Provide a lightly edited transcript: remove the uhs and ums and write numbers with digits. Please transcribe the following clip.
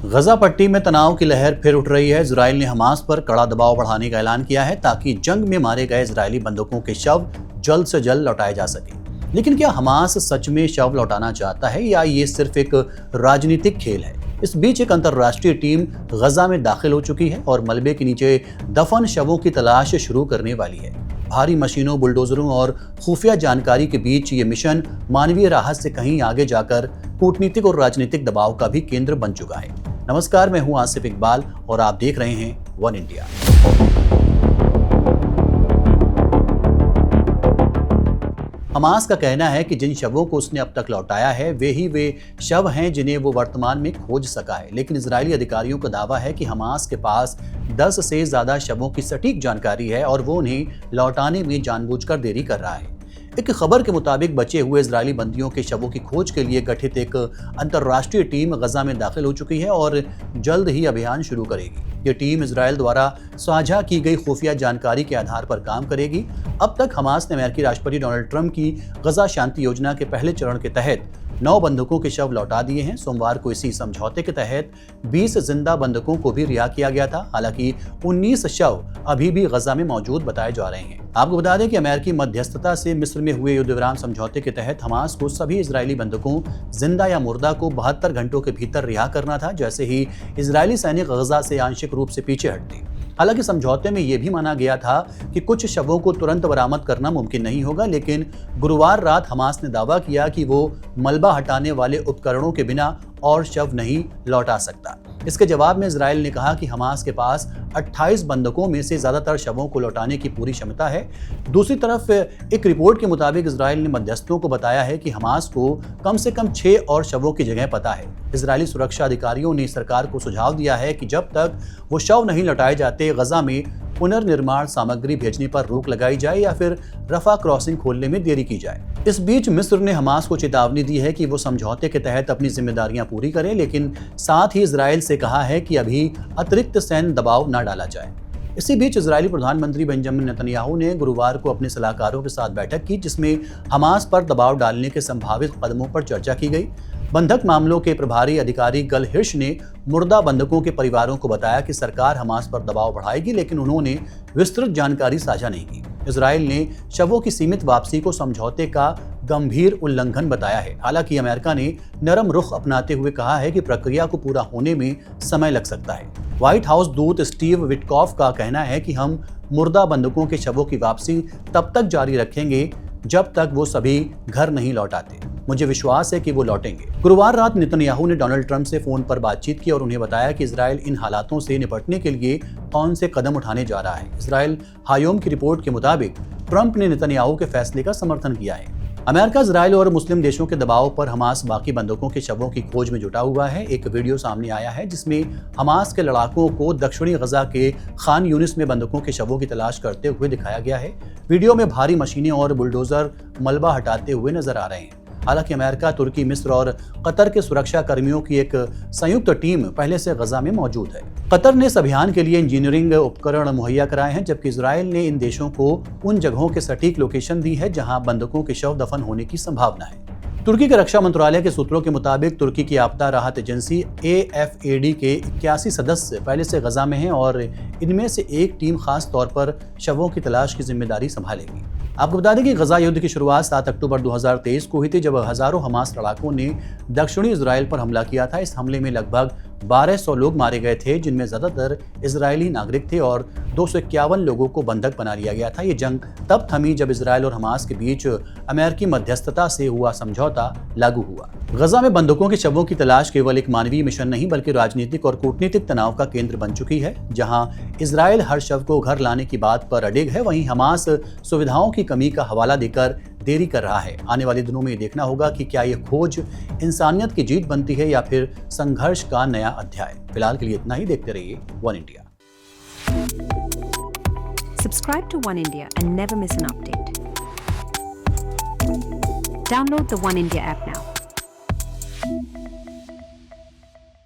गजा पट्टी में तनाव की लहर फिर उठ रही है। इजराइल ने हमास पर कड़ा दबाव बढ़ाने का ऐलान किया है ताकि जंग में मारे गए इजरायली बंधकों के शव जल्द से जल्द लौटाए जा सके। लेकिन क्या हमास सच में शव लौटाना चाहता है या ये सिर्फ एक राजनीतिक खेल है? इस बीच एक अंतर्राष्ट्रीय टीम गजा में दाखिल हो चुकी है और मलबे के नीचे दफन शवों की तलाश शुरू करने वाली है। भारी मशीनों, बुलडोजरों और खुफिया जानकारी के बीच ये मिशन मानवीय राहत से कहीं आगे जाकर कूटनीतिक और राजनीतिक दबाव का भी केंद्र बन चुका है। नमस्कार, मैं हूं आसिफ इकबाल और आप देख रहे हैं वन इंडिया। हमास का कहना है कि जिन शवों को उसने अब तक लौटाया है वे शव हैं जिन्हें वो वर्तमान में खोज सका है। लेकिन इजरायली अधिकारियों का दावा है कि हमास के पास 10 से ज्यादा शवों की सटीक जानकारी है और वो उन्हें लौटाने में जानबूझकर देरी कर रहा है। एक खबर के मुताबिक बचे हुए इजरायली बंदियों के शवों की खोज के लिए गठित एक अंतर्राष्ट्रीय टीम गजा में दाखिल हो चुकी है और जल्द ही अभियान शुरू करेगी। ये टीम इजराइल द्वारा साझा की गई खुफिया जानकारी के आधार पर काम करेगी। अब तक हमास ने अमेरिकी राष्ट्रपति डोनाल्ड ट्रंप की गजा शांति योजना के पहले चरण के तहत 9 बंधकों के शव लौटा दिए हैं। सोमवार को इसी समझौते के तहत 20 जिंदा बंधकों को भी रिहा किया गया था। हालांकि 19 शव अभी भी गजा में मौजूद बताए जा रहे हैं। आपको बता दें कि अमेरिकी मध्यस्थता से मिस्र में हुए युद्ध विराम समझौते के तहत हमास को सभी इजरायली बंधकों, जिंदा या मुर्दा, को 72 घंटों के भीतर रिहा करना था, जैसे ही इजरायली सैनिक गजा से आंशिक रूप से पीछे हटते। हालांकि समझौते में यह भी माना गया था कि कुछ शवों को तुरंत बरामद करना मुमकिन नहीं होगा, लेकिन गुरुवार रात हमास ने दावा किया कि वो मलबा हटाने वाले उपकरणों के बिना और शव नहीं लौटा सकता। इसके जवाब में इजराइल ने कहा कि हमास के पास 28 बंधकों में से ज्यादातर शवों को लौटाने की पूरी क्षमता है। दूसरी तरफ एक रिपोर्ट के मुताबिक इजराइल ने मध्यस्थों को बताया है कि हमास को कम से कम 6 और शवों की जगह पता है। इजरायली सुरक्षा अधिकारियों ने सरकार को सुझाव दिया है कि जब तक वो शव नहीं लौटाए जाते, गजा में पुनर्निर्माण सामग्री भेजने पर रोक लगाई जाए या फिर रफा क्रॉसिंग खोलने में देरी की जाए। इस बीच मिस्र ने हमास को चेतावनी दी है कि वो समझौते के तहत अपनी जिम्मेदारियां पूरी करे, लेकिन साथ ही इजराइल से कहा है कि अभी अतिरिक्त सैन्य दबाव न डाला जाए। इसी बीच इजरायली प्रधानमंत्री बेंजामिन नेतन्याहू ने गुरुवार को अपने सलाहकारों के साथ बैठक की, जिसमें हमास पर दबाव डालने के संभावित कदमों पर चर्चा की गई। बंधक मामलों के प्रभारी अधिकारी गल हिर्श ने मुर्दा बंधकों के परिवारों को बताया कि सरकार हमास पर दबाव बढ़ाएगी, लेकिन उन्होंने विस्तृत जानकारी साझा नहीं की। इजराइल ने शवों की सीमित वापसी को समझौते का गंभीर उल्लंघन बताया है। हालांकि अमेरिका ने नरम रुख अपनाते हुए कहा है कि प्रक्रिया को पूरा होने में समय लग सकता है। व्हाइट हाउस दूत स्टीव विटकॉफ का कहना है कि हम मुर्दा बंधकों के शवों की वापसी तब तक जारी रखेंगे जब तक वो सभी घर नहीं लौटाते। मुझे विश्वास है कि वो लौटेंगे। गुरुवार रात नेतन्याहू ने डोनाल्ड ट्रंप से फोन पर बातचीत की और उन्हें बताया कि इजराइल इन हालातों से निपटने के लिए कौन से कदम उठाने जा रहा है। इजराइल हायोम की रिपोर्ट के मुताबिक ट्रंप ने नेतन्याहू के फैसले का समर्थन किया है। अमेरिका, इजराइल और मुस्लिम देशों के दबाव पर हमास बाकी बंधकों के शवों की खोज में जुटा हुआ है। एक वीडियो सामने आया है जिसमें हमास के लड़ाकों को दक्षिणी गजा के खान यूनिस में बंधकों के शवों की तलाश करते हुए दिखाया गया है। वीडियो में भारी मशीनें और बुलडोजर मलबा हटाते हुए नजर आ रहे हैं। हालांकि अमेरिका, तुर्की, मिस्र और कतर के सुरक्षा कर्मियों की एक संयुक्त टीम पहले से गजा में मौजूद है। कतर ने इस अभियान के लिए इंजीनियरिंग उपकरण मुहैया कराए हैं, जबकि इजराइल ने इन देशों को उन जगहों के सटीक लोकेशन दी है जहां बंधकों के शव दफन होने की संभावना है। तुर्की के रक्षा मंत्रालय के सूत्रों के मुताबिक तुर्की की आपदा राहत एजेंसी AFAD के 81 सदस्य पहले से गजा में हैं और इनमें से एक टीम खास तौर पर शवों की तलाश की जिम्मेदारी संभालेगी। आपको बता दें कि गजा युद्ध की शुरुआत 7 अक्टूबर 2023 को हुई थी, जब हजारों हमास लड़ाकों ने दक्षिणी इजराइल पर हमला किया था। इस हमले में लगभग 1200 लोग मारे गए थे, जिनमें ज्यादातर इजरायली नागरिक थे और 251 लोगों को बंधक बना लिया गया था। ये जंग तब थमी जब इजराइल और हमास के बीच अमेरिकी मध्यस्थता से हुआ समझौता लागू हुआ। गजा में बंधकों के शवों की तलाश केवल एक मानवीय मिशन नहीं बल्कि राजनीतिक और कूटनीतिक तनाव का केंद्र बन चुकी है। जहां इजराइल हर शव को घर लाने की बात पर अडिग है, वहीं हमास सुविधाओं की कमी का हवाला देकर देरी कर रहा है। आने वाले दिनों में ये देखना होगा कि क्या ये खोज इंसानियत की जीत बनती है या फिर संघर्ष का नया अध्याय। फिलहाल के लिए इतना ही। देखते रहिए one India. Subscribe to One India and never miss an update. Download the One India app now.